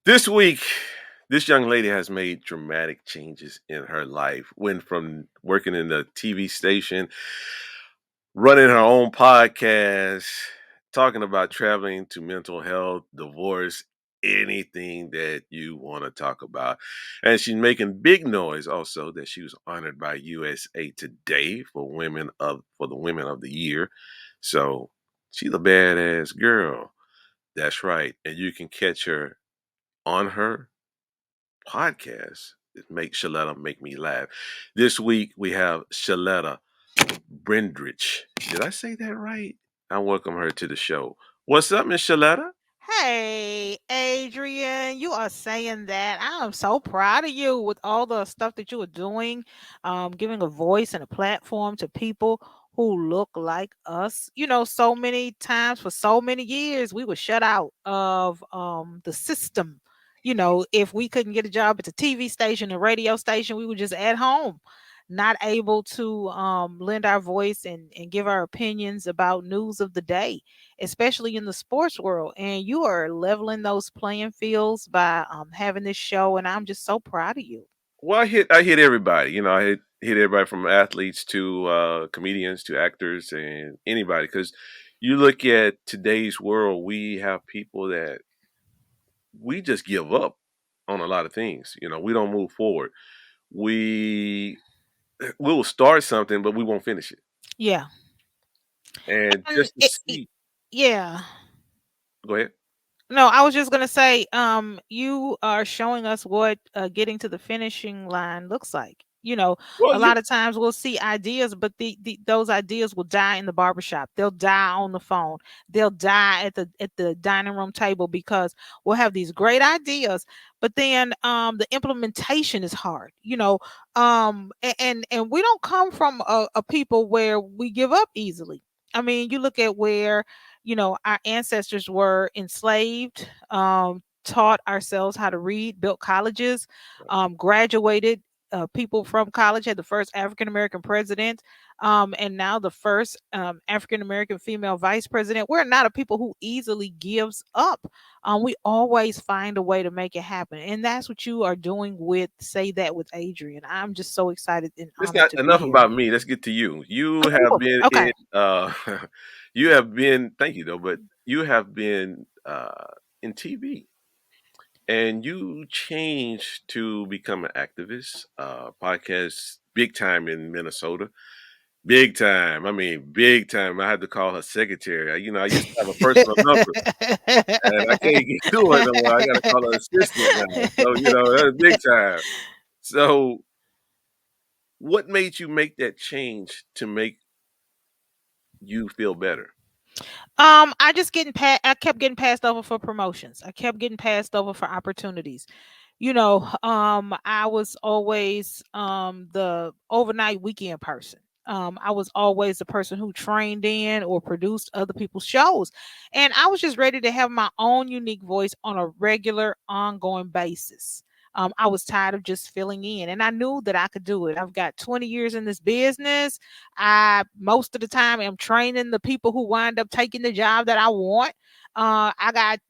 This week, this young lady has made dramatic changes in her life. Went from working in the TV station, running her own podcast, talking about traveling to mental health, divorce, anything that you want to talk about. And she's making big noise also that she was honored by USA Today for the Women of the Year. So she's a badass girl. That's right. And you can catch her on her podcast. It makes Sheletta make me laugh. This week we have Sheletta Brundidge. Did I say that right? I welcome her to the show. What's up, Miss Sheletta? Hey, Adrian, you are saying that. I am so proud of you with all the stuff that you are doing, giving a voice and a platform to people who look like us. So many times for so many years, we were shut out of the system. If we couldn't get a job at the TV station, the radio station, we were just at home, not able to lend our voice and give our opinions about news of the day, especially in the sports world. And you are leveling those playing fields by having this show, and I'm just so proud of you. Well, I hit everybody. I hit everybody from athletes to comedians to actors and anybody. Because you look at today's world, we have people that we just give up on a lot of things. We don't move forward. We we will start something, but we won't finish it. Yeah. And And just to see, yeah. go ahead. No, I was just gonna say, you are showing us what getting to the finishing line looks like. Well, A lot of times we'll see ideas, but those ideas will die in the barbershop. They'll die on the phone. They'll die at the dining room table because we'll have these great ideas, but then the implementation is hard. And we don't come from a people where we give up easily. I mean, you look at where our ancestors were enslaved, taught ourselves how to read, built colleges, graduated. People from college had the first African American president, and now the first African American female vice president. We're not a people who easily gives up. We always find a way to make it happen, and that's what you are doing with Say That with Adrian. I'm just so excited and let's honored not to be enough here. about me. Let's get to you. You have Ooh, been in okay. you have been thank you though, but you have been in TV and you changed to become an activist, podcast big time in Minnesota. Big time. I mean, big time. I had to call her secretary. I used to have a personal number and I can't get to her no more. I got to call her assistant now. So, that's big time. So, what made you make that change to make you feel better? I kept getting passed over for promotions. I kept getting passed over for opportunities. I was always the overnight weekend person. I was always the person who trained in or produced other people's shows. And I was just ready to have my own unique voice on a regular, ongoing basis. I was tired of just filling in, and I knew that I could do it. I've got 20 years in this business. I most of the time am training the people who wind up taking the job that I want. I got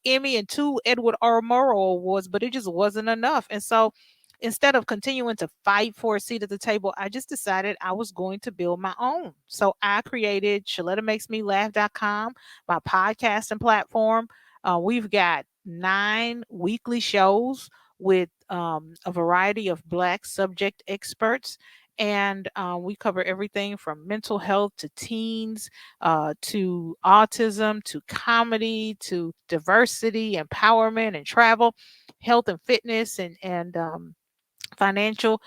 Emmy and two Edward R. Murrow awards, but it just wasn't enough. And so instead of continuing to fight for a seat at the table, I just decided I was going to build my own. So I created ShelettaMakesMeLaugh.com, my podcasting platform. We've got 9 weekly shows with a variety of Black subject experts. And we cover everything from mental health to teens, to autism, to comedy, to diversity, empowerment, and travel, health and fitness, and financial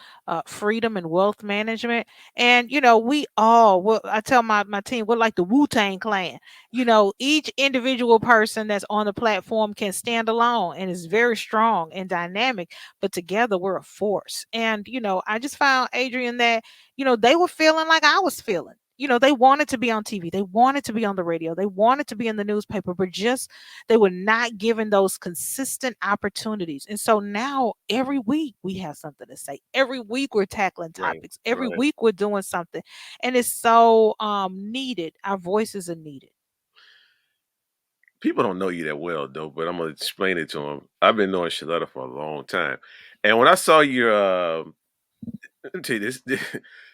freedom and wealth management. And we all, well, I tell my team, we're like the Wu-Tang clan. Each individual person that's on the platform can stand alone and is very strong and dynamic, but together we're a force. And I just found, Adrian, that they were feeling like I was feeling. They wanted to be on TV, they wanted to be on the radio, they wanted to be in the newspaper, but just they were not given those consistent opportunities. And so now every week we have something to say. Every week we're tackling Right, topics. Every right. week we're doing something. And it's so needed. Our voices are needed. people don't know you that well though, but I'm gonna explain it to them. I've been knowing Sheletta for a long time, and when I saw your, let me tell you this,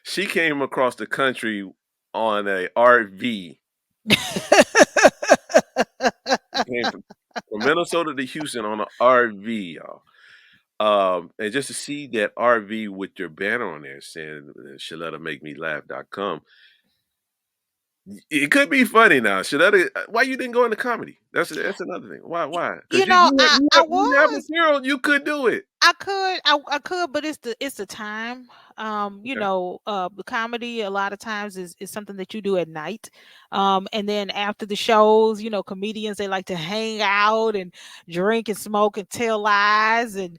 she came across the country on a RV. She came from Minnesota to Houston on an RV, y'all. And just to see that RV with your banner on there saying Sheletta make me laugh.com, it could be funny now. Sheletta, why you didn't go into comedy? That's another thing. Why? Because You know, I you have was. material, you could do it. I could, but it's the time. Okay. The comedy a lot of times is something that you do at night. And then after the shows, comedians they like to hang out and drink and smoke and tell lies and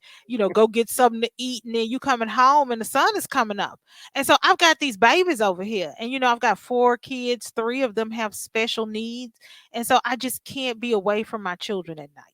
go get something to eat, and then you coming home and the sun is coming up. And so I've got these babies over here, and I've got 4 kids, 3 of them have special needs, and so I just can't be away from my children at night.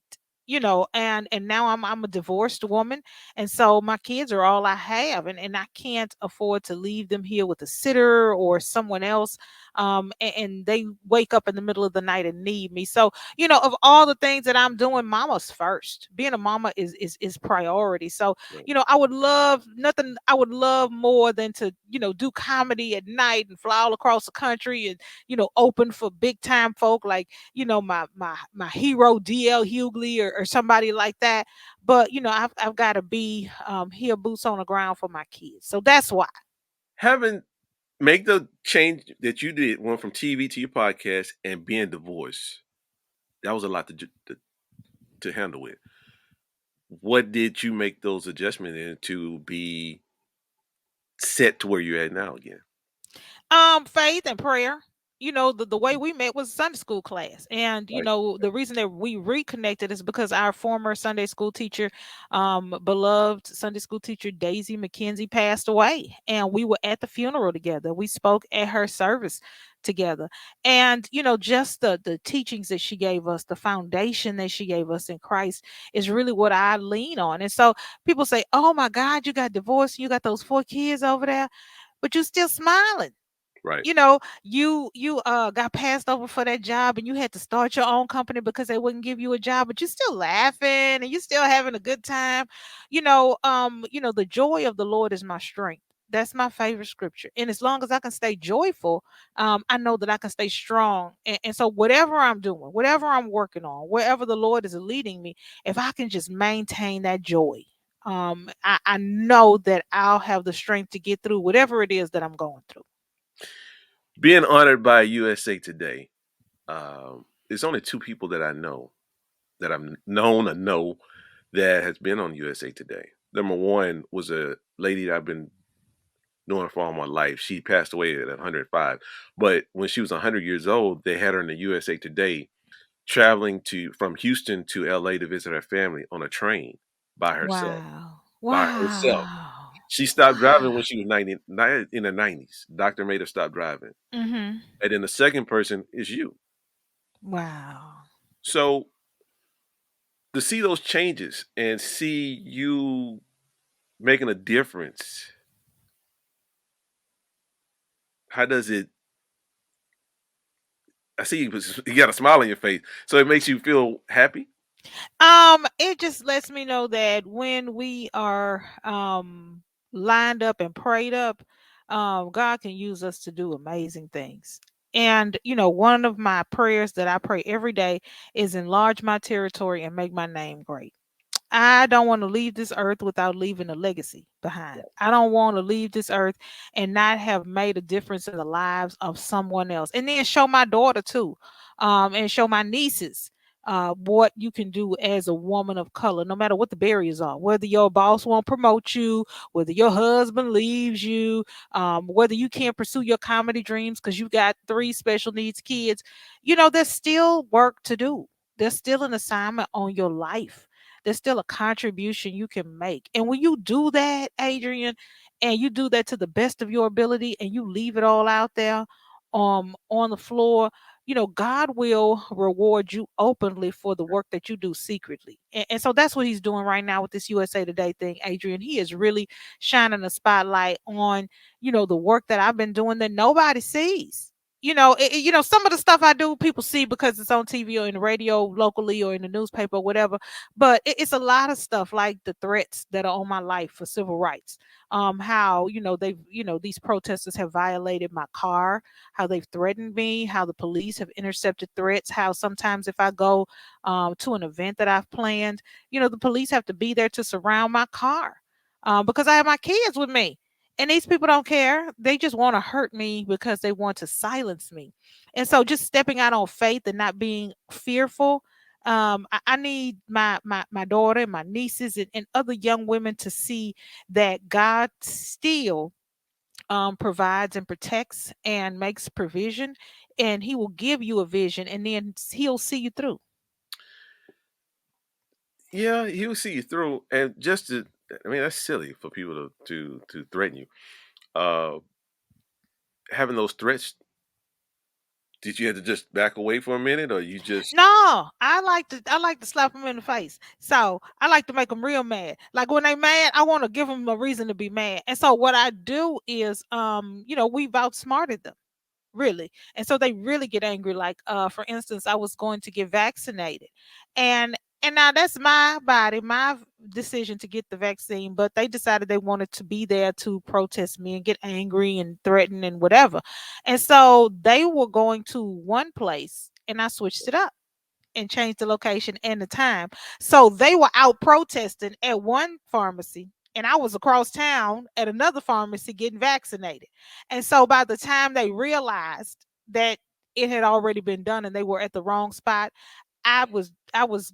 And now I'm a divorced woman, and so my kids are all I have, and I can't afford to leave them here with a sitter or someone else. And they wake up in the middle of the night and need me. So of all the things that I'm doing, mama's first. Being a mama is priority. So Right. I would love nothing. I would love more than to do comedy at night and fly all across the country and open for big time folk like my hero DL Hughley or somebody like that. But I've got to be here boots on the ground for my kids, so that's why. Having make the change that you did, went from TV to your podcast and being divorced. That was a lot to handle with. What did you make those adjustments in to be set to where you're at now again? Faith and prayer. The way we met was Sunday school class. And, Right. the reason that we reconnected is because our former Sunday school teacher, beloved Sunday school teacher Daisy McKenzie passed away. And we were at the funeral together. We spoke at her service together. And, just the teachings that she gave us, the foundation that she gave us in Christ is really what I lean on. And so people say, oh my God, you got divorced, you got those 4 kids over there, but you still smiling. Right. You got passed over for that job and you had to start your own company because they wouldn't give you a job, but you're still laughing and you're still having a good time. The joy of the Lord is my strength. That's my favorite scripture. And as long as I can stay joyful, I know that I can stay strong. And so whatever I'm doing, whatever I'm working on, wherever the Lord is leading me, if I can just maintain that joy, I know that I'll have the strength to get through whatever it is that I'm going through. Being honored by USA Today, there's only two people that I know that I've known or know that has been on USA Today. Number one was a lady that I've been knowing for all my life. She passed away at 105, but when she was 100 years old, they had her in the USA Today traveling to from Houston to LA to visit her family on a train by herself. Wow. By herself. Wow. She stopped driving when Wow. she was 90, in the 90s. Doctor made her stop driving. Mhm. And then the second person is you. Wow. So to see those changes and see you making a difference, how does it? I see you got a smile on your face, so it makes you feel happy. It just lets me know that when we are lined up and prayed up, God can use us to do amazing things. And one of my prayers that I pray every day is enlarge my territory and make my name great. I don't want to leave this earth without leaving a legacy behind. I don't want to leave this earth and not have made a difference in the lives of someone else. And then show my daughter too, and show my nieces what you can do as a woman of color, no matter what the barriers are. Whether your boss won't promote you, whether your husband leaves you, whether you can't pursue your comedy dreams because you got 3 special needs kids, there's still work to do. There's still an assignment on your life. There's still a contribution you can make. And when you do that, Adrian, and you do that to the best of your ability and you leave it all out there on the floor, God will reward you openly for the work that you do secretly. And so that's what he's doing right now with this USA Today thing, Adrian. He is really shining a spotlight on, the work that I've been doing that nobody sees. Some of the stuff I do, people see because it's on TV or in the radio locally or in the newspaper or whatever. But it's a lot of stuff like the threats that are on my life for civil rights. How these protesters have violated my car, how they've threatened me, how the police have intercepted threats, how sometimes if I go to an event that I've planned, the police have to be there to surround my car because I have my kids with me. And these people don't care. They just want to hurt me because they want to silence me. And so just stepping out on faith and not being fearful. I need my daughter and my nieces and other young women to see that God still provides and protects and makes provision, and He will give you a vision, and then He'll see you through. Yeah, he'll see you through, and just to, I mean, that's silly for people to threaten you. Uh, Having those threats, did you have to just back away for a minute, or you just No, I like to slap them in the face. So I like to make them real mad. Like when they mad, I want to give them a reason to be mad. And so what I do is, we've outsmarted them really, and so they really get angry. Like, for instance, I was going to get vaccinated, and now that's my body, my decision to get the vaccine, but they decided they wanted to be there to protest me and get angry and threaten and whatever. And so they were going to one place and I switched it up and changed the location and the time. So they were out protesting at one pharmacy, and I was across town at another pharmacy getting vaccinated. And so by the time they realized that it had already been done and they were at the wrong spot, I was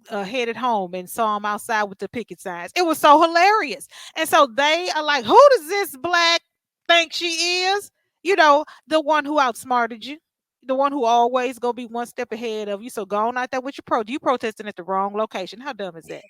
headed home and saw them outside with the picket signs. It was so hilarious. And so they are like, "Who does this black think she is?" The one who outsmarted you, the one who always gonna be one step ahead of you. So go on out there with your you protesting at the wrong location. How dumb is that?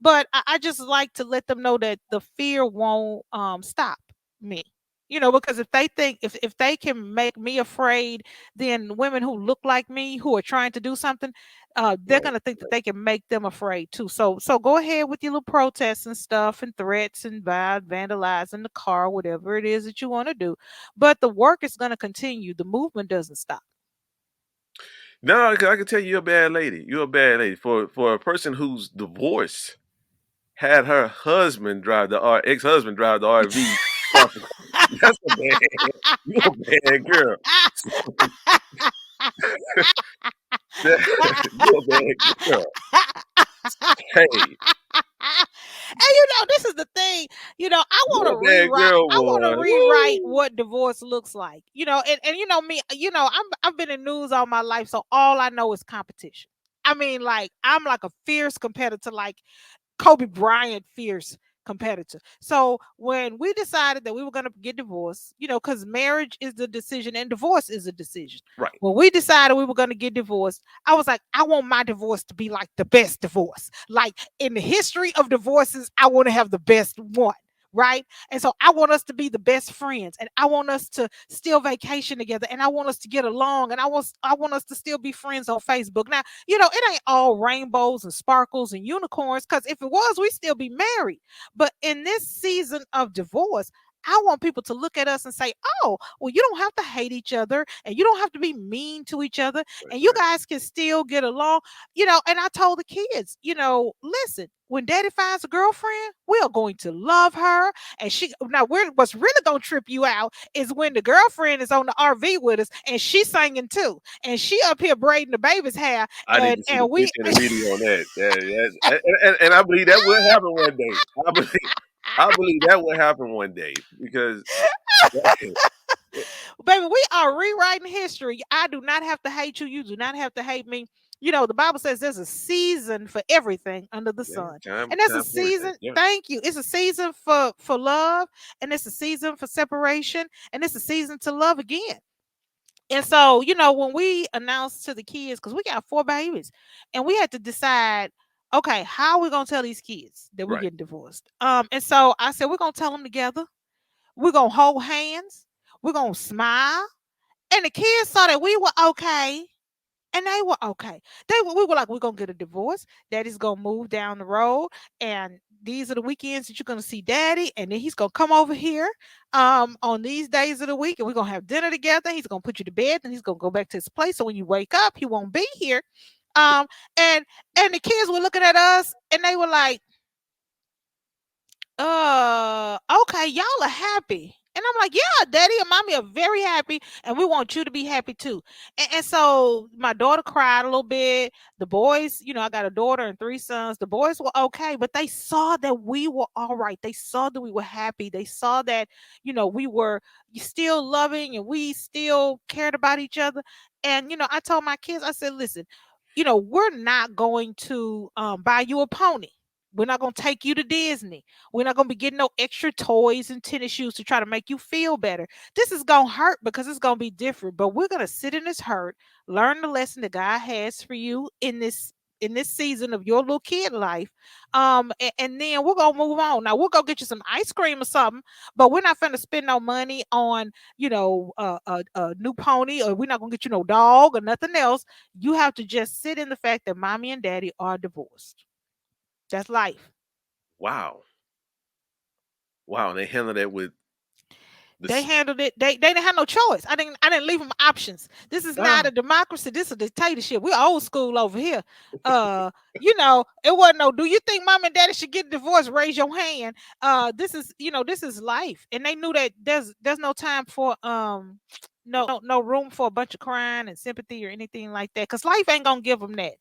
But I just like to let them know that the fear won't stop me. Because if they can make me afraid, then women who look like me who are trying to do something, they're right? gonna think that they can make them afraid too. So go ahead with your little protests and stuff and threats and vandalizing the car, whatever it is that you want to do. But the work is gonna continue. The movement doesn't stop. No, 'cause I can tell you, you're a bad lady. You're a bad lady for a person who's divorced, had her husband drive the ex-husband drive the RV across the. That's a bad. You a bad girl. You a bad girl. Hey, This is the thing. I you want to a bad rewrite. girl, I want to boy. rewrite Woo! what divorce looks like. And me. I've been in news all my life, so all I know is competition. I mean, like I'm like a fierce competitor, like Kobe Bryant fierce competitor. So when we decided that we were going to get divorced, because marriage is the decision and divorce is a decision. Right. When we decided we were going to get divorced, I was like, I want my divorce to be like the best divorce. Like in the history of divorces, I want to have the best one. Right. And so I want us to be the best friends and I want us to still vacation together and I want us to get along and I want us to still be friends on Facebook. Now, it ain't all rainbows and sparkles and unicorns because if it was, we'd still be married. But in this season of divorce, I want people to look at us and say, oh, well, you don't have to hate each other and you don't have to be mean to each other Right. and you Right. guys can still get along. And I told the kids, listen, when daddy finds a girlfriend, we are going to love her. And what's really going to trip you out is when the girlfriend is on the RV with us and she's singing too. And she up here braiding the baby's hair. I need And, to see the and we, picture and the video on that. And I believe that will happen one day. I believe that will happen one day because baby, we are rewriting history. I do not have to hate you. You do not have to hate me. The Bible says there's a season for everything under the yeah, sun. time And there's a time for everything. season, Yeah. thank you. It's a season for love, and it's a season for separation, and it's a season to love again. And so, when we announced to the kids, because we got 4 babies, and we had to decide, okay, how are we gonna tell these kids that we're Right. getting divorced? And so I said, we're gonna tell them together, we're gonna hold hands, we're gonna smile. And the kids saw that we were okay. And they were okay. We were like, we're gonna get a divorce. Daddy's gonna move down the road, and these are the weekends that you're gonna see daddy, and then he's gonna come over here on these days of the week, and we're gonna have dinner together. He's gonna put you to bed, and he's gonna go back to his place. So when you wake up, he won't be here. Um, and the kids were looking at us and they were like, okay, y'all are happy. And I'm like, yeah, daddy and mommy are very happy, and we want you to be happy too. And so my daughter cried a little bit. The boys, I got a daughter and three sons. The boys were okay, but they saw that we were all right. They saw that we were happy. They saw that, we were still loving and we still cared about each other. And, I told my kids, I said, listen, we're not going to buy you a pony. We're not going to take you to Disney. We're not going to be getting no extra toys and tennis shoes to try to make you feel better. This is going to hurt because it's going to be different, but we're going to sit in this hurt, learn the lesson that God has for you in this season of your little kid life. And then we're gonna move on. Now we'll go get you some ice cream or something, but we're not gonna spend no money on, a new pony, or we're not gonna get you no dog or nothing else. You have to just sit in the fact that mommy and daddy are divorced. That's life. Wow. Wow. And they handle that with They this. handled it. They didn't have no choice. I didn't leave them options. This is not Ah, a democracy. This is a dictatorship. We're old school over here. It wasn't no. Do you think mom and daddy should get divorced? Raise your hand. This is life, and they knew that there's no time for no room for a bunch of crying and sympathy or anything like that. Cause life ain't gonna give them that.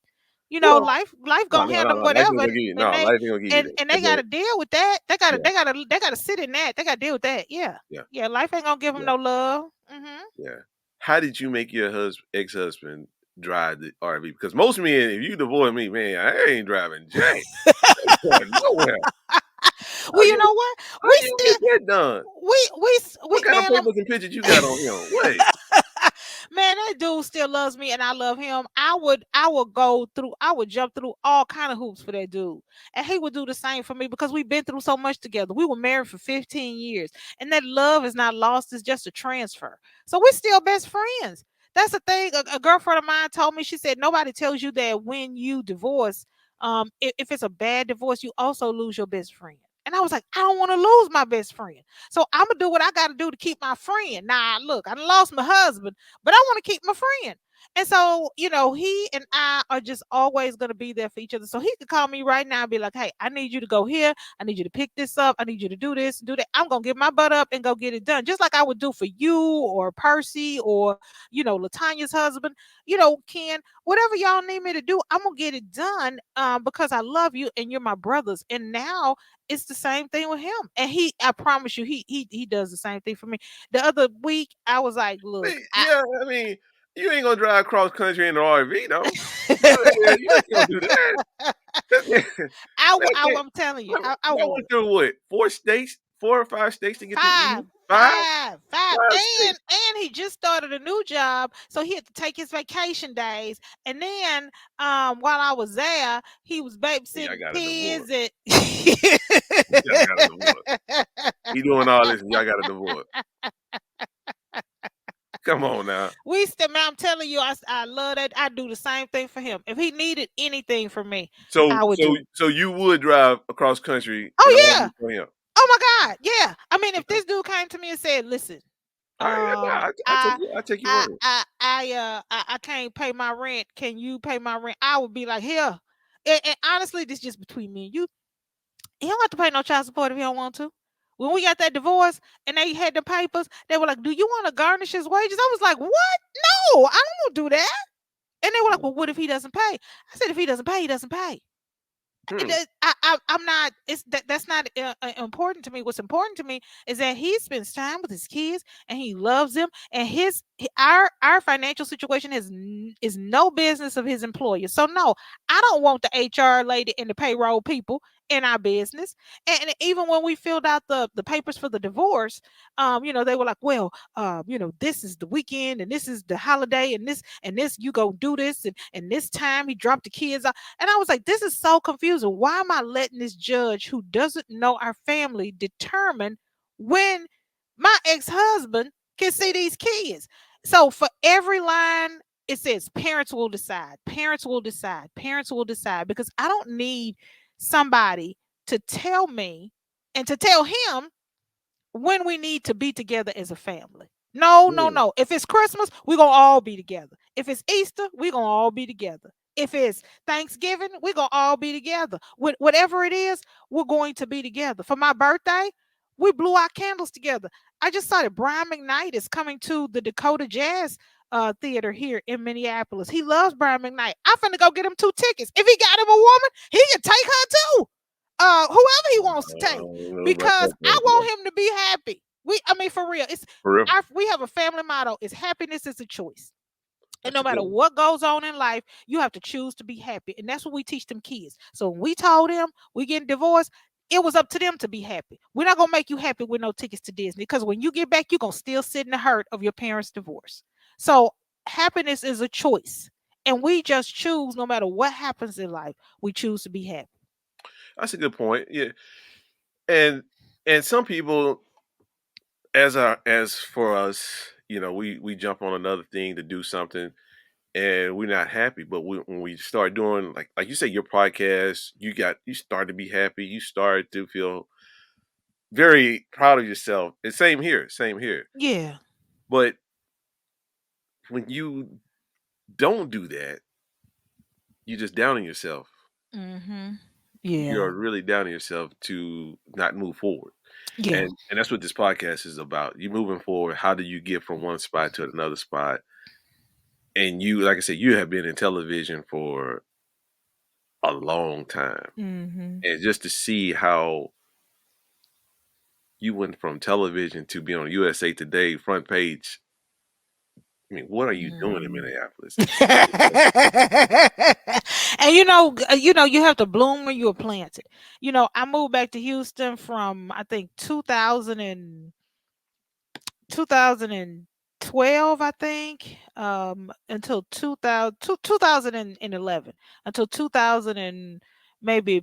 well, Life no, gonna no, hand no, them no. Life ain't whatever, gonna give you. and No, life ain't gonna give you that. they got to deal with that. They got to Yeah, they got to they got to sit in that. They got to deal with that. Yeah, yeah, yeah. Life ain't gonna give them yeah, no love. Hmm. yeah. How did you make your ex-husband drive the RV? Because most men, if you divorce me, man, I ain't driving jack. I ain't going nowhere. How Well, you you know what? how We you get still that done? we What kind of man. papers and pictures you got on him? Wait, Man, that dude still loves me and I love him. I would jump through all kind of hoops for that dude. And he would do the same for me because we've been through so much together. We were married for 15 years. And that love is not lost, it's just a transfer. So we're still best friends. That's the thing. A girlfriend of mine told me, she said, nobody tells you that when you divorce, if it's a bad divorce, you also lose your best friend. And I was like, I don't want to lose my best friend. So I'm gonna do what I gotta do to keep my friend. Now, look, I done lost my husband, but I want to keep my friend. And so, he and I are just always going to be there for each other. So he could call me right now and be like, hey, I need you to go here. I need you to pick this up. I need you to do this, do that. I'm going to get my butt up and go get it done. Just like I would do for you or Percy or, Latanya's husband, Ken, whatever y'all need me to do, I'm going to get it done because I love you and you're my brothers. And now it's the same thing with him. And I promise you, he does the same thing for me. The other week, I was like, look, yeah, I mean, you ain't gonna drive cross country in the RV, though. You ain't gonna do that. Man, I'm telling you, I I would. went through what 4 states, 4 or 5 states to get to Five, five, five, five and states. he just started a new job, so he had to take his vacation days. And then, while I was there, he was Y'all babysitting got a divorce. kids. And Y'all got a divorce. He doing all this, and y'all got a divorce. Come on now. man, I'm telling you, I love that. I do the same thing for him. If he needed anything from me, So, I would so, do it. so you would drive across country in the Oh RV yeah. for him? Oh my God. Yeah. I mean, if Okay. this dude came to me and said, "Listen, All right, I take your word. I can't pay my rent. Can you pay my rent?" I would be like, "Here." And honestly, this is just between me and you. He don't have to pay no child support if he don't want to. When we got that divorce and they had the papers, they were like, "Do you want to garnish his wages?" I was like, "What? No, I don't want to do that." And they were like, "Well, what if he doesn't pay?" I said, "If he doesn't pay, he doesn't pay." Hmm. I'm not. That's not important to me. What's important to me is that he spends time with his kids and he loves them. And our financial situation is no business of his employer. So no, I don't want the HR lady and the payroll people in our business. And even when we filled out the papers for the divorce, they were like, well, this is the weekend and this is the holiday and this you go do this and this time he dropped the kids off. And I was like, this is so confusing. Why am I letting this judge who doesn't know our family determine when my ex-husband can see these kids? So for every line, it says parents will decide, parents will decide, parents will decide, because I don't need somebody to tell me and to tell him when we need to be together as a family. No, no, Mm. no. If it's Christmas, we're going to all be together. If it's Easter, we're going to all be together. If it's Thanksgiving, we're going to all be together. Whatever it is, we're going to be together. For my birthday, we blew our candles together. I just saw that Brian McKnight is coming to the Dakota Jazz Theater here in Minneapolis. He loves Brian McKnight. I'm finna go get him 2 tickets. If he got him a woman, he can take her too. Whoever he wants to I take, don't know about because that, I but yeah, want him to be happy. I mean, for real, it's for real, we have a family motto: is happiness is a choice. And that's no a good matter one. what goes on in life, you have to choose to be happy. And that's what we teach them kids. So when we told them we getting divorced, it was up to them to be happy. We're not gonna make you happy with no tickets to Disney, because when you get back, you're gonna still sit in the hurt of your parents' divorce. So happiness is a choice. And we just choose, no matter what happens in life, we choose to be happy. That's a good point. Yeah, and some people, as for us, we jump on another thing to do something, and we're not happy. But when we start doing, like you say, your podcast, you start to be happy. You start to feel very proud of yourself. And same here, same here. Yeah. But when you don't do that, you're just downing yourself. Mm-hmm. You're Yeah. really downing yourself to not move forward. Yeah. And that's what this podcast is about. You moving forward. How do you get from one spot to another spot? And you, like I said, you have been in television for a long time. Mm-hmm. And just to see how you went from television to be on USA Today front page. I mean, what are you doing in Mm. Minneapolis? And you have to bloom where you were planted. I moved back to Houston from, I think, 2012, I think, until 2011, until 2000 and maybe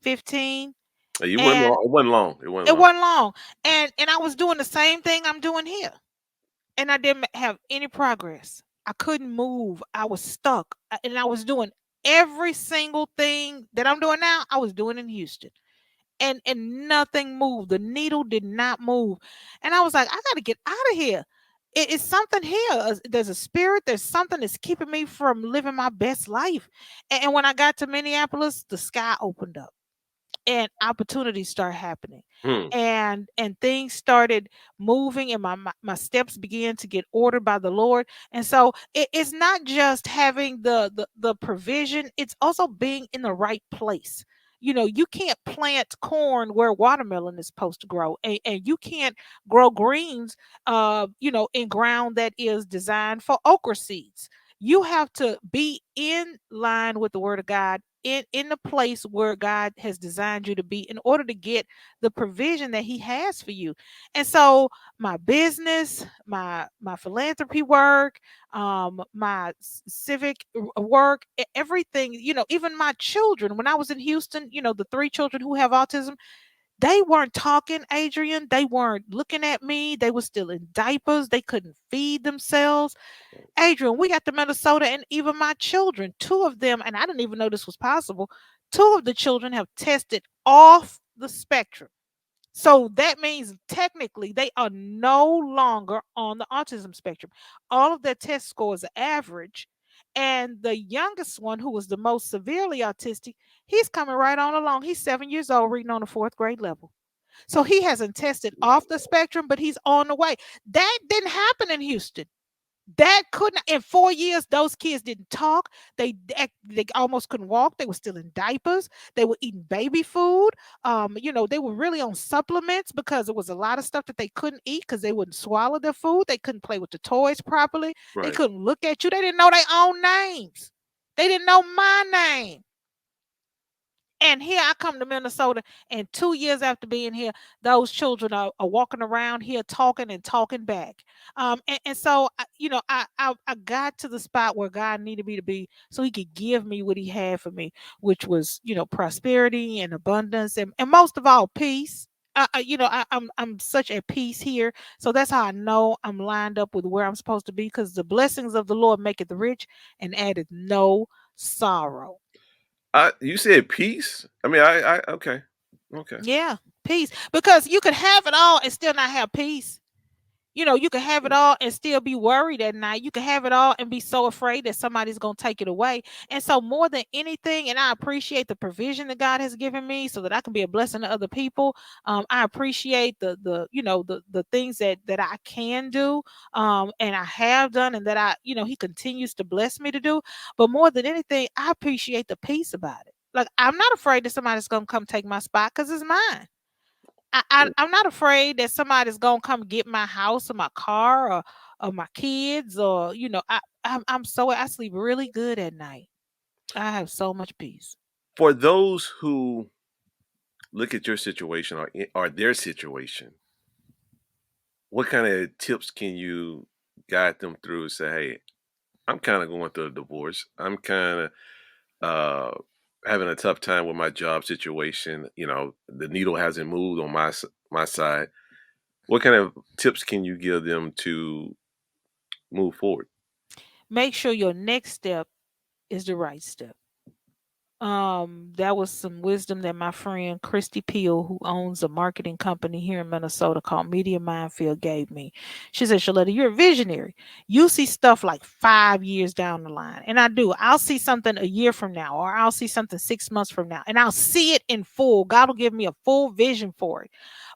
15. You went And long. It wasn't long. It wasn't it long. wasn't long. And I was doing the same thing I'm doing here. And I didn't have any progress. I couldn't move. I was stuck. And I was doing every single thing that I'm doing now, I was doing in Houston. And nothing moved. The needle did not move. And I was like, I got to get out of here. It's something here. There's a spirit. There's something that's keeping me from living my best life. And when I got to Minneapolis, the sky opened up and opportunities start happening, Hmm. and things started moving, and my steps began to get ordered by the Lord. And so it's not just having the provision, it's also being in the right place. You can't plant corn where watermelon is supposed to grow, and you can't grow greens in ground that is designed for okra seeds. You have to be in line with the word of God, in the place where God has designed you to be, in order to get the provision that he has for you. And so my business, my philanthropy work, my civic work, everything, even my children, when I was in Houston, the 3 children who have autism, they weren't talking, Adrian. They weren't looking at me. They were still in diapers. They couldn't feed themselves. Adrian, we got to Minnesota, and even my children, 2 of them, and I didn't even know this was possible. 2 of the children have tested off the spectrum. So that means technically they are no longer on the autism spectrum. All of their test scores are average. And the youngest one, who was the most severely autistic, he's coming right on along. He's 7 years old, reading on the fourth grade level. So he hasn't tested off the spectrum, but he's on the way. That didn't happen in Houston. That couldn't, in 4 years, those kids didn't talk. They almost couldn't walk. They were still in diapers. They were eating baby food. They were really on supplements, because it was a lot of stuff that they couldn't eat because they wouldn't swallow their food. They couldn't play with the toys properly. They Right. couldn't look at you. They didn't know their own names. They didn't know my name. And here I come to Minnesota, and 2 years after being here, those children are walking around here talking and talking back. And so, I got to the spot where God needed me to be, so He could give me what He had for me, which was, prosperity and abundance, and most of all, peace. I'm such at peace here, so that's how I know I'm lined up with where I'm supposed to be, because the blessings of the Lord maketh rich and addeth no sorrow. You said peace. I mean, I okay. Okay. Yeah, peace. Because you could have it all and still not have peace. You can have it all and still be worried at night. You can have it all and be so afraid that somebody's going to take it away. And so, more than anything, and I appreciate the provision that God has given me so that I can be a blessing to other people. I appreciate the things that I can do, and I have done, and that He continues to bless me to do. But more than anything, I appreciate the peace about it. Like, I'm not afraid that somebody's going to come take my spot because it's mine. I'm not afraid that somebody's gonna come get my house or my car or my kids, or I sleep really good at night. I have so much peace. For those who look at your situation or their situation, what kind of tips can you guide them through? Say, hey, I'm kind of going through a divorce. I'm kind of having a tough time with my job situation. The needle hasn't moved on my side. What kind of tips can you give them to move forward? Make sure your next step is the right step. That was some wisdom that my friend Christy Peel, who owns a marketing company here in Minnesota called Media Minefield, gave me. She said, Sheletta, you're a visionary. You see stuff like 5 years down the line. And I do. I'll see something a year from now, or I'll see something 6 months from now, and I'll see it in full. God will give me a full vision for it.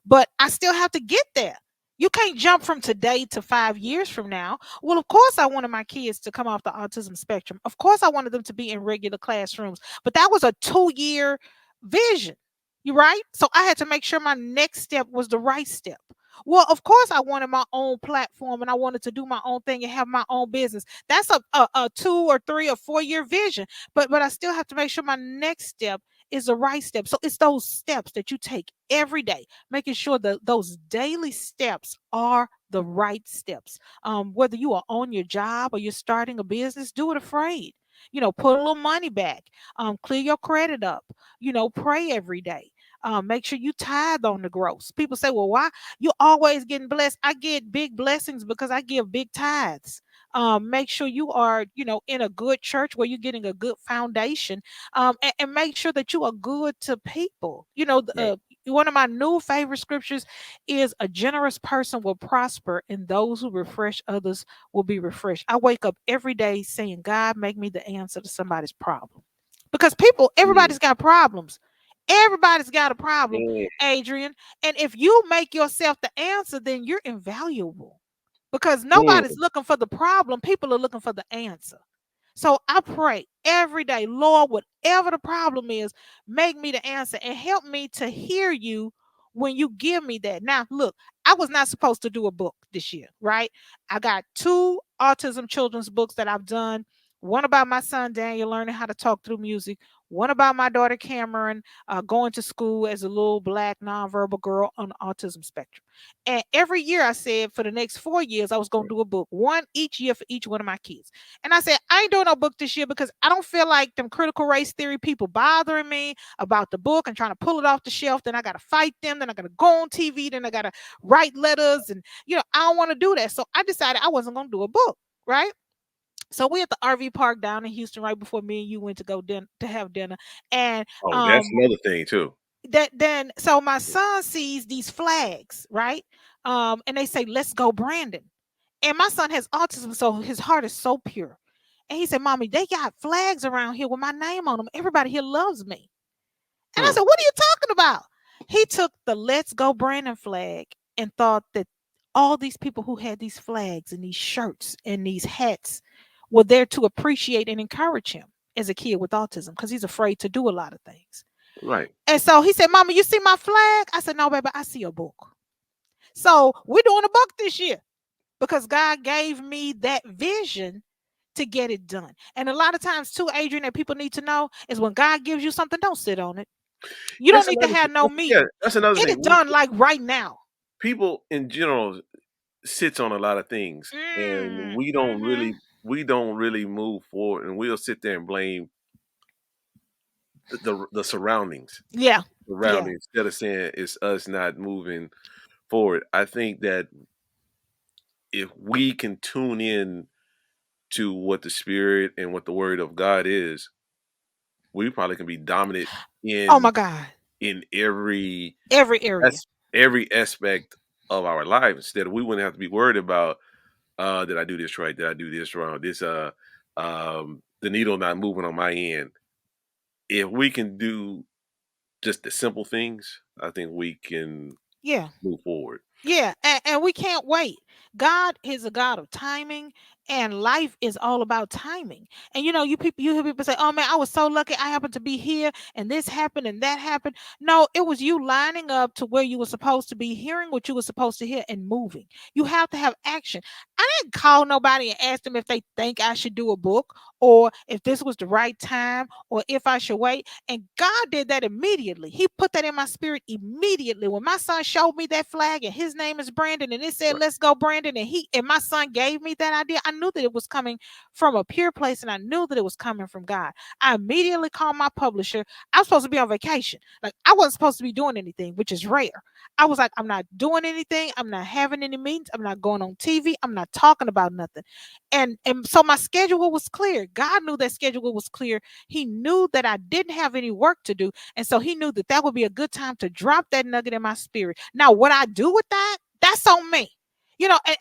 But I still have to get there. You can't jump from today to 5 years from now. Well, of course, I wanted my kids to come off the autism spectrum. Of course, I wanted them to be in regular classrooms, but that was a 2 year vision. You right? So I had to make sure my next step was the right step. Well, of course, I wanted my own platform and I wanted to do my own thing and have my own business. That's a 2 or 3 or 4 year vision. But I still have to make sure my next step is the right step. So it's those steps that you take every day, making sure that those daily steps are the right steps. Whether you are on your job or you're starting a business, do it afraid. Put a little money back, clear your credit up, pray every day. Make sure you tithe on the gross. People say, well, why you always getting blessed? I get big blessings because I give big tithes. Make sure you are, in a good church where you're getting a good foundation, and make sure that you are good to people. Right. One of my new favorite scriptures is a generous person will prosper, and those who refresh others will be refreshed. I wake up every day saying, God, make me the answer to somebody's problem. Because Mm, everybody's got problems. Everybody's got a problem, mm, Adrian. And if you make yourself the answer, then you're invaluable because nobody's mm. looking for the problem. People are looking for the answer. So I pray every day, Lord, whatever the problem is, make me the answer and help me to hear you when you give me that. Now, look, I was not supposed to do a book this year, right? I got two autism children's books that I've done. One about my son Daniel learning how to talk through music. One about my daughter Cameron going to school as a little black nonverbal girl on the autism spectrum. And every year I said for the next 4 years I was going to do a book, one each year for each one of my kids. And I said, I ain't doing no book this year because I don't feel like them critical race theory people bothering me about the book and trying to pull it off the shelf. Then I got to fight them. Then I got to go on TV. Then I got to write letters. And, I don't want to do that. So I decided I wasn't going to do a book, right? So we at the RV park down in Houston right before me and you went to go to have dinner. And Oh, that's another thing too. so my son sees these flags, right? And they say, let's go, Brandon. And my son has autism, so his heart is so pure. And he said, Mommy, they got flags around here with my name on them. Everybody here loves me. And I Hmm. said, What are you talking about? He took the Let's Go Brandon flag and thought that all these people who had these flags and these shirts and these hats were there to appreciate and encourage him as a kid with autism because he's afraid to do a lot of things. Right. And so he said, Mama, you see my flag? I said, No, baby, I see a book. So we're doing a book this year because God gave me that vision to get it done. And a lot of times, too, Adrian, that people need to know is when God gives you something, don't sit on it. You don't That's need to another have no thing. Yeah, meeting. that's another Get thing. it done like right now. People in general sits on a lot of things, and Mm, we don't mm-hmm. really move forward, and we'll sit there and blame the Yeah. Yeah. surroundings instead of saying it's us not moving forward. I think that if we can tune in to what the spirit and what the word of God is, we probably can be dominant Oh my in God. in every Every area. as every aspect of our life. Instead, we wouldn't have to be worried about, did I do this right? Did I do this wrong? The needle not moving on my end. If we can do just the simple things, I think we can Yeah. move forward. Yeah, and we can't wait. God is a God of timing, and life is all about timing. And you hear people say, "Oh man, I was so lucky. I happened to be here, and this happened, and that happened." No, it was you lining up to where you were supposed to be, hearing what you were supposed to hear, and moving. You have to have action. I didn't call nobody and ask them if they think I should do a book, or if this was the right time, or if I should wait. And God did that immediately. He put that in my spirit immediately. When my son showed me that flag and his name is Brandon and it said, Right. "Let's go, Brandon," and my son gave me that idea, I knew that it was coming from a pure place and I knew that it was coming from God. I immediately called my publisher. I was supposed to be on vacation. Like, I wasn't supposed to be doing anything, which is rare. I was like, I'm not doing anything. I'm not having any meetings. I'm not going on TV. I'm not talking about nothing. And so my schedule was clear. God knew that schedule was clear. He knew that I didn't have any work to do. And so he knew that that would be a good time to drop that nugget in my spirit. Now, what I do with that, that's on me.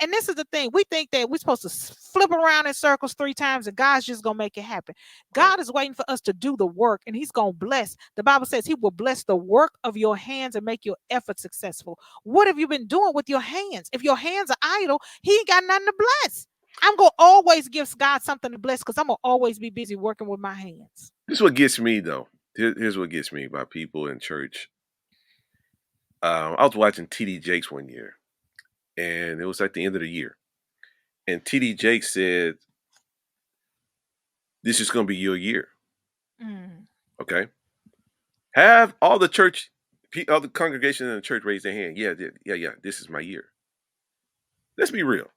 And this is the thing. We think that we're supposed to flip around in circles 3 times and God's just going to make it happen. Right. God is waiting for us to do the work and he's going to bless. The Bible says he will bless the work of your hands and make your effort successful. What have you been doing with your hands? If your hands are idle, he ain't got nothing to bless. I'm going to always give God something to bless because I'm going to always be busy working with my hands. This is what gets me though. Here's what gets me about people in church. I was watching TD Jakes one year, and it was at the end of the year, and TD Jakes said, "This is going to be your year." Mm. Okay, have all the church, all the congregation in the church raise their hand. Yeah, yeah, yeah. This is my year. Let's be real.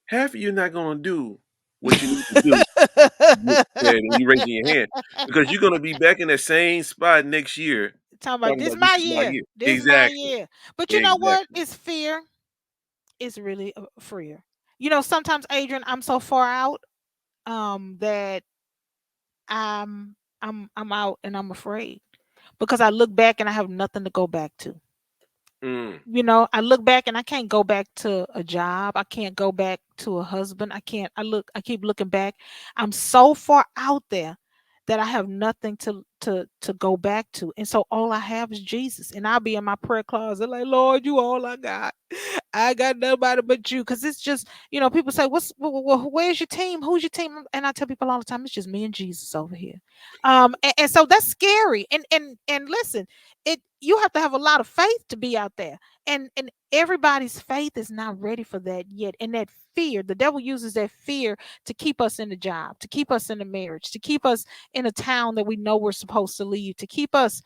Half of you not going to do what you need to do. You said, and you raising your hand because you're going to be back in that same spot next year, Talking about talking this about this my is my year. year. This my Exactly. year. But you know what? Exactly. It's fear. It's really freer. Sometimes, Adrian, I'm so far out that I'm out and I'm afraid because I look back and I have nothing to go back to. Mm, I look back and I can't go back to a job. I can't go back to a husband. I keep looking back. I'm so far out there that I have nothing to go back to. And so all I have is Jesus. And I'll be in my prayer closet like, "Lord, you all I got. I got nobody but you." Cause it's just, people say, where's your team? Who's your team? And I tell people all the time, it's just me and Jesus over here. And so that's scary. And listen, you have to have a lot of faith to be out there. And everybody's faith is not ready for that yet. And that fear, the devil uses that fear to keep us in the job, to keep us in the marriage, to keep us in a town that we know we're supposed to leave, to keep us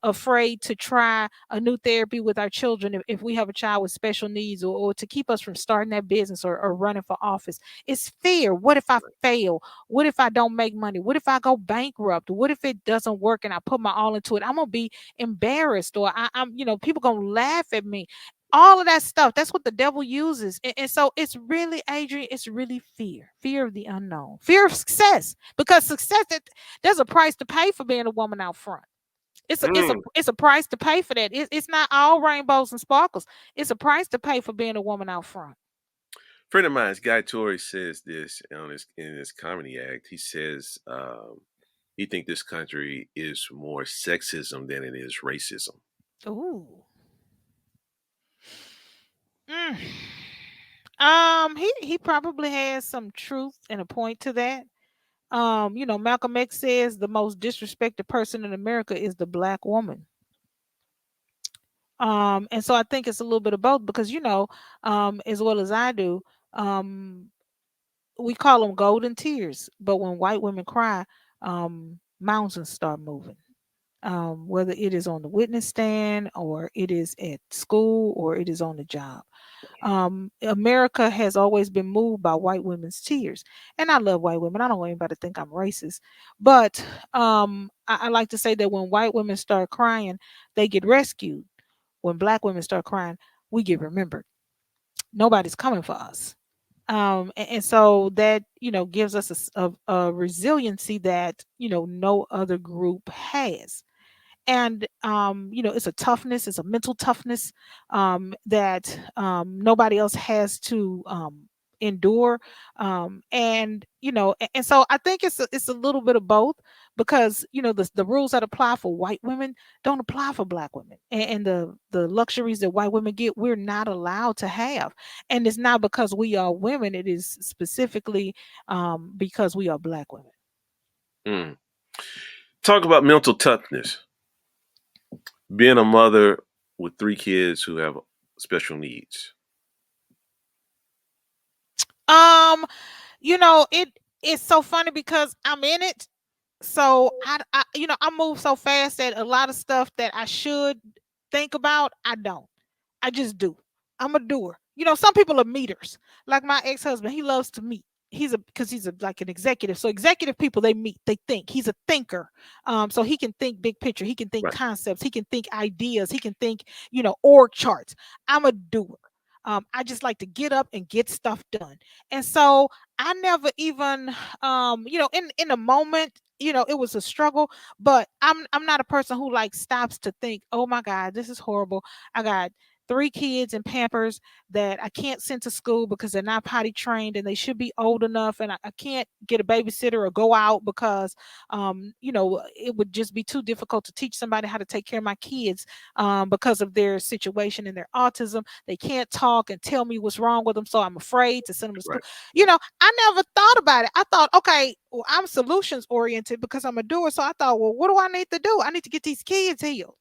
afraid to try a new therapy with our children if we have a child with special needs, or to keep us from starting that business or running for office. It's fear. What if I fail? What if I don't make money? What if I go bankrupt? What if it doesn't work and I put my all into it? I'm gonna be embarrassed, or people gonna laugh at me. All of that stuff, that's what the devil uses. And so it's really, Adrian, it's really fear of the unknown, fear of success, because success, there's a price to pay for being a woman out front. mm. It's a price to pay for that. It's not all rainbows and sparkles. It's a price to pay for being a woman out front. Friend of mine, Guy Torrey, says this in his comedy act. He says he think this country is more sexism than it is racism. Ooh. Mm. He probably has some truth and a point to that. Malcolm X says the most disrespected person in America is the black woman. And so I think it's a little bit of both because as well as I do, um, we call them golden tears, but when white women cry, mountains start moving. Whether it is on the witness stand, or it is at school, or it is on the job. America has always been moved by white women's tears. And I love white women. I don't want anybody to think I'm racist. But I like to say that when white women start crying, they get rescued. When black women start crying, we get remembered. Nobody's coming for us. And so that, gives us a resiliency that, no other group has. And it's a toughness, it's a mental toughness, that nobody else has to endure. And and so I think it's a little bit of both, because the rules that apply for white women don't apply for black women, and the luxuries that white women get, we're not allowed to have. And it's not because we are women, it is specifically because we are black women. Mm. Talk about mental toughness. Being a mother with 3 kids who have special needs. um it's so funny because I'm in it. So I move so fast that a lot of stuff that I should think about, I don't. I just do. I'm a doer. Some people are meters. Like my ex-husband, he loves to meet. He's like an executive. So executive people, they meet, they think. He's a thinker. So he can think big picture. He can think Right. concepts. He can think ideas. He can think, org charts. I'm a doer. I just like to get up and get stuff done. And so I never even, in a moment, it was a struggle. But I'm not a person who like stops to think, oh my God, this is horrible. I got 3 kids in Pampers that I can't send to school because they're not potty trained, and they should be old enough, and I can't get a babysitter or go out because it would just be too difficult to teach somebody how to take care of my kids, because of their situation and their autism. They can't talk and tell me what's wrong with them, so I'm afraid to send them to school. Right. I never thought about it. I thought, okay, well, I'm solutions oriented because I'm a doer. So I thought, well, what do I need to do? I need to get these kids healed.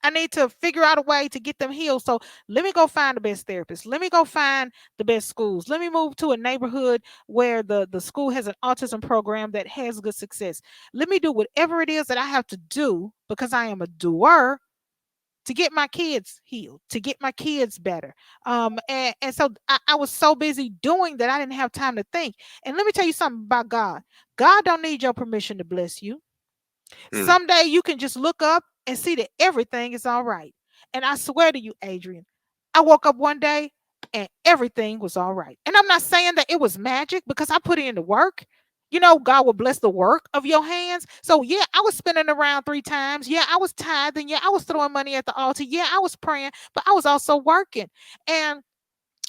I need to figure out a way to get them healed. So let me go find the best therapist. Let me go find the best schools. Let me move to a neighborhood where the school has an autism program that has good success. Let me do whatever it is that I have to do, because I am a doer, to get my kids healed, to get my kids better. And so I was so busy doing that I didn't have time to think. And let me tell you something about God. God don't need your permission to bless you. Mm. Someday you can just look up and see that everything is all right. And I swear to you, Adrian, I woke up one day and everything was all right. And I'm not saying that it was magic, because I put in the work. God will bless the work of your hands. So yeah, I was spinning around 3 times. Yeah, I was tithing. Yeah, I was throwing money at the altar. Yeah, I was praying, but I was also working. And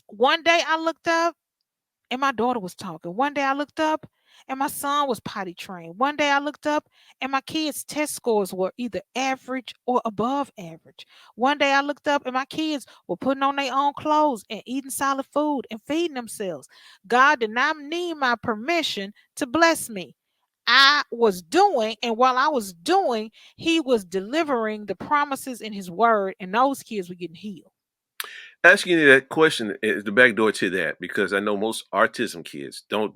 one day I looked up and my daughter was talking. One day I looked up and my son was potty trained. One day I looked up and my kids' test scores were either average or above average. One day I looked up and my kids were putting on their own clothes and eating solid food and feeding themselves. God did not need my permission to bless me. I was doing, and while I was doing, He was delivering the promises in His word, and those kids were getting healed. Asking you that question is the back door to that, because I know most autism kids don't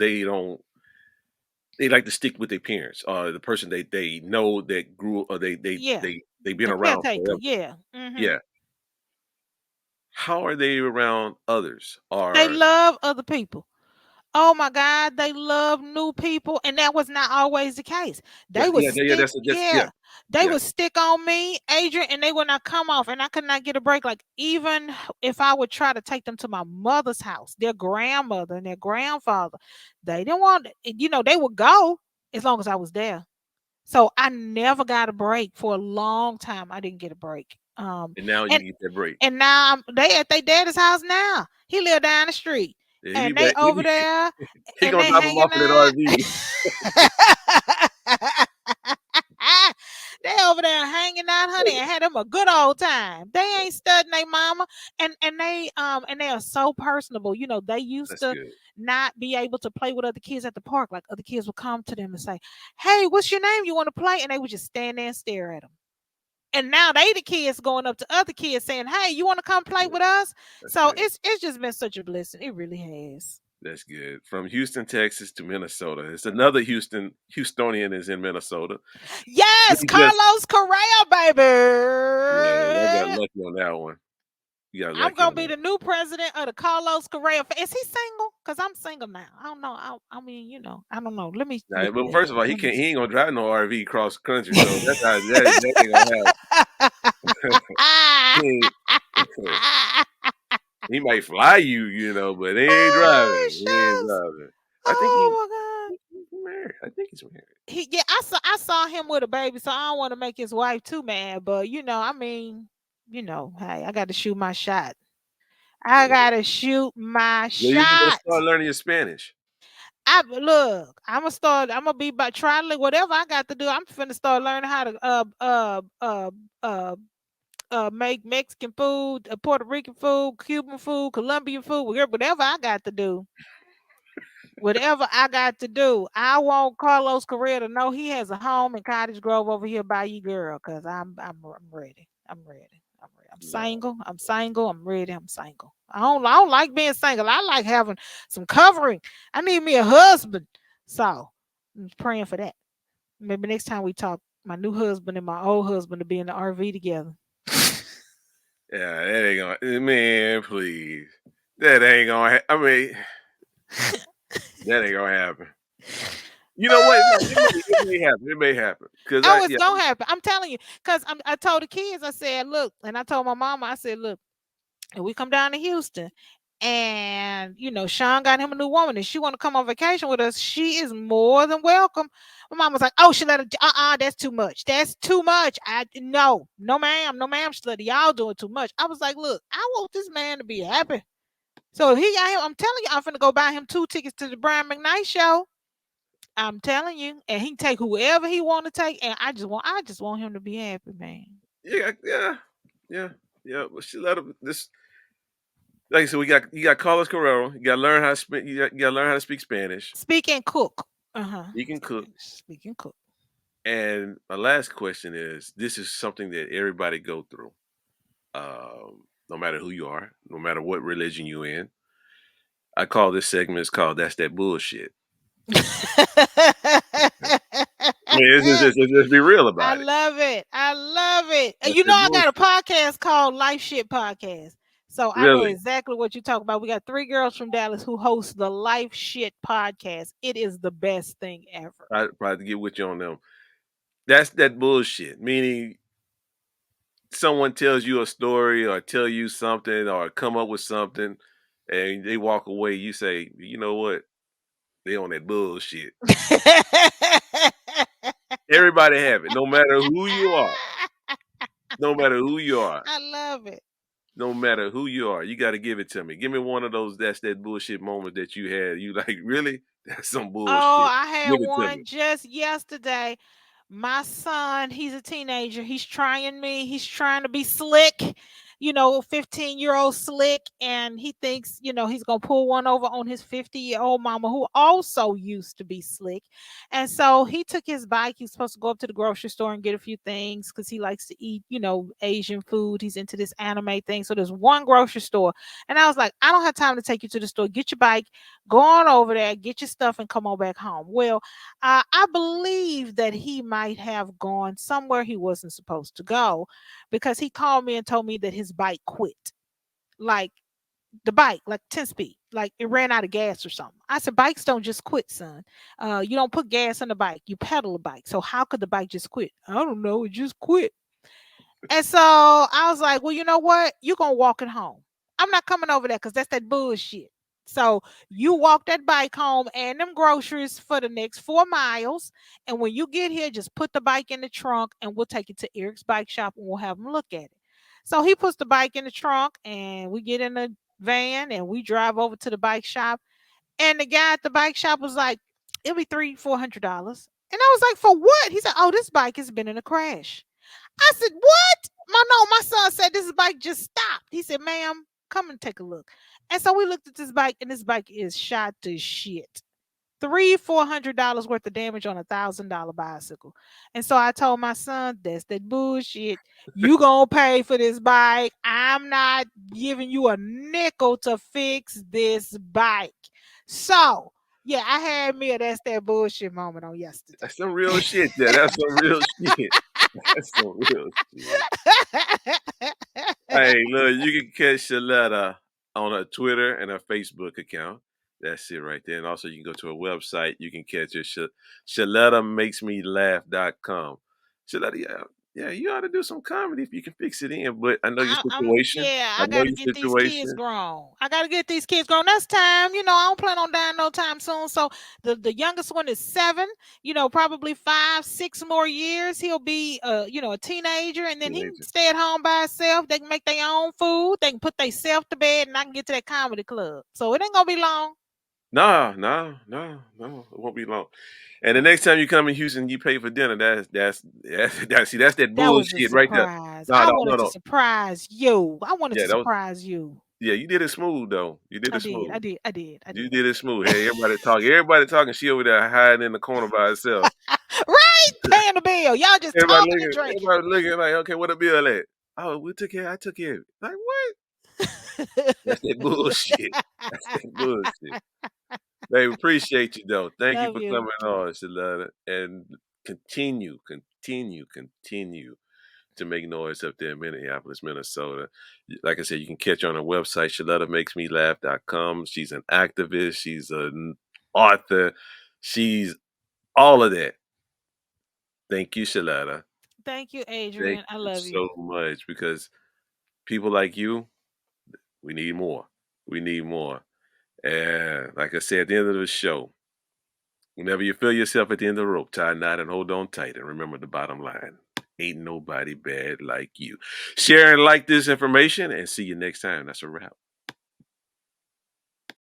they like to stick with their parents or the person they know that grew or Yeah, they been the around caretaker. forever. Yeah. Hmm. Yeah. How are they around others? They Or love other people. Oh my God, they love new people, and that was not always the case. They would yeah, stick, that's yeah, yeah, they yeah. would stick on me, Adrian, and they would not come off, and I could not get a break. Like, even if I would try to take them to my mother's house, their grandmother and their grandfather, they didn't want, they would go as long as I was there. So I never got a break for a long time. I didn't get a break. And now you And get that break. and now they at their daddy's house now. He live down the street. Yeah, he be And they back. over there He and gonna they drop him off hanging in that out. RV. They over there hanging out, honey, and had them a good old time. They ain't studying their mama, and they are so personable. They used That's to good. not be able to play with other kids at the park. Like, other kids would come to them and say, "Hey, what's your name? You want to play?" And they would just stand there and stare at them. And now they the kids going up to other kids saying, "Hey, you want to come play Yeah, with us?" that's So good. it's just been such a blessing. It really has. That's good. From Houston, Texas to Minnesota. It's another Houstonian is in Minnesota. Yes, We just Carlos Correa, yeah, I got baby. lucky on that one. You got I'm lucky gonna on be that. the new president of the Carlos Correa. Is he single? Cause I'm single now. I don't know. I mean, I don't know. Let me Nah, look well, at it. first of all, Let me he see. ain't gonna drive no RV cross country, so that's how that ain't gonna happen. He ain't- He might fly you, but he ain't Oh, driving. He ain't shucks. driving. I think Oh my God. he's married. I think he's married. Yeah, I saw him with a baby, so I don't want to make his wife too mad. But hey, I got to shoot my shot. I Yeah. gotta shoot my You better shot. start learning your Spanish. I look. I'm gonna start. I'm gonna be by trying to whatever I got to do. I'm finna start learning how to uh make Mexican food, Puerto Rican food, Cuban food, Colombian food, whatever I got to do. Whatever I got to do. I want Carlos Correa to know he has a home in Cottage Grove over here by you, girl, because I'm ready. I'm ready. I'm ready. I'm No. single. I'm single. I'm ready. I'm single. I don't like being single. I like having some covering. I need me a husband. So I'm praying for that. Maybe next time we talk, my new husband and my old husband will be in the RV together. Yeah, that ain't gonna. Man, please. That ain't gonna. I mean, that ain't gonna happen. You know what? No, it may happen. It may happen. Cause Oh, it's yeah, gonna happen. I'm telling you, because I told the kids, I said, look, and I told my mama, I said, look, and we come down to Houston, and Sean got him a new woman, and she want to come on vacation with us. She is more than welcome. My mom was like, "Oh, Sheletta, that's too much. That's too much. I no, no, ma'am, no, ma'am, Sheletta, y'all doing too much." I was like, "Look, I want this man to be happy." So he got him. I'm telling you, I'm finna go buy him 2 tickets to the Brian McKnight show. I'm telling you, and he can take whoever he want to take, and I just want him to be happy, man. yeah, yeah, yeah, yeah. But she let him. This, like I said, you got Carlos Carrero. You got to learn how to speak. You got to learn how to speak Spanish. Speak and cook. Uh huh. You can cook. Speak and cook. And my last question is: this is something that everybody go through, no matter who you are, no matter what religion you in. I call this segment. It's called "That's That Bullshit." I mean, let's be real I about it. love it. I love it. That's that I got a bullshit. podcast called Life Shit Podcast. So I know Really, exactly what you talk about. We got 3 girls from Dallas who host the Life Shit Podcast. It is the best thing ever. I probably get with you on them. That's that bullshit. Meaning, someone tells you a story or tell you something or come up with something, and they walk away. You say, you know what? They on that bullshit. Everybody have it, no matter who you are. No matter who you are. I love it. No matter who you are, you got to give it to me. Give me one of those. That's that bullshit moment that you had. You like really? That's some Oh, bullshit. I had Give it to me. one just yesterday. My son, he's a teenager. He's trying me. He's trying to be slick, 15-year-old slick. And he thinks, he's going to pull one over on his 50-year-old mama who also used to be slick. And so he took his bike. He was supposed to go up to the grocery store and get a few things because he likes to eat, Asian food. He's into this anime thing. So there's one grocery store. And I was like, I don't have time to take you to the store. Get your bike, go on over there, get your stuff, and come on back home. Well, I believe that he might have gone somewhere he wasn't supposed to go because he called me and told me that his bike quit. Like the bike, like 10 speed, like it ran out of gas or something. I said, bikes don't just quit, son. You don't put gas on the bike, you pedal a bike. So how could the bike just quit? I don't know. It just quit. And so I was like, well, you know what? You're going to walk it home. I'm not coming over there because that's that bullshit. So you walk that bike home and them groceries for the next 4 miles. And when you get here, just put the bike in the trunk and we'll take it to Eric's bike shop and we'll have him look at it. So he puts the bike in the trunk and we get in the van and we drive over to the bike shop. And the guy at the bike shop was like, it'll be $300-$400. And I was like, for what? He said, oh, this bike has been in a crash. I said, what? My son said this bike just stopped. He said, ma'am, come and take a look. And so we looked at this bike, and this bike is shot to shit. $400 worth of damage on $1,000 bicycle. And so I told my son, that's that bullshit. You gonna pay for this bike. I'm not giving you a nickel to fix this bike. So yeah, I had me a that's that bullshit moment on yesterday. That's some real shit there. That's some real shit. That's some real shit. Hey, look, you can catch Sheletta on her Twitter and her Facebook account. That's it right there. And also, you can go to her website. You can catch her, ShelettaMakesMeLaugh.com. Sheletta, yeah, Yeah, you ought to do some comedy if you can fix it in, but I know your I'm situation. yeah, I I know gotta your get these kids situation. grown. I gotta get these kids grown. That's time. I don't plan on dying no time soon. So the youngest one is 7. Probably 5, 6 more years. He'll be a teenager, and then he can Teenager. stay at home by himself. They can make their own food. They can put themselves to bed, and I can get to that comedy club. So it ain't gonna be long. No, no, no, no, it won't be long. And the next time you come in Houston, you pay for dinner. That's that That was a bullshit right there. surprise. No, I no, no, wanted to no. surprise you. I wanted Yeah, to that was surprise you. yeah, you did it smooth though. You did I it did. I smooth. did. I did. I You did. did it smooth. Hey, everybody talking. She over there hiding in the corner by herself. Right? Paying the bill. Y'all just talking and drinking. Everybody looking like, okay, what a bill at? Oh, we took care. I took care of it. Like what? That's that bullshit. That's that bullshit. Babe, appreciate you though. Thank you Love for you. coming on, Sheletta, and continue to make noise up there in Minneapolis, Minnesota. Like I said, you can catch her on her website, ShelettaMakesMeLaugh.com. She's an activist. She's an author. She's all of that. Thank you, Sheletta. Thank you, Thank Adrian. I you love you. so much because people like you, we need more. We need more. And like I said, at the end of the show, whenever you feel yourself at the end of the rope, tie a knot and hold on tight. And remember the bottom line. Ain't nobody bad like you. Share and like this information and see you next time. That's a wrap.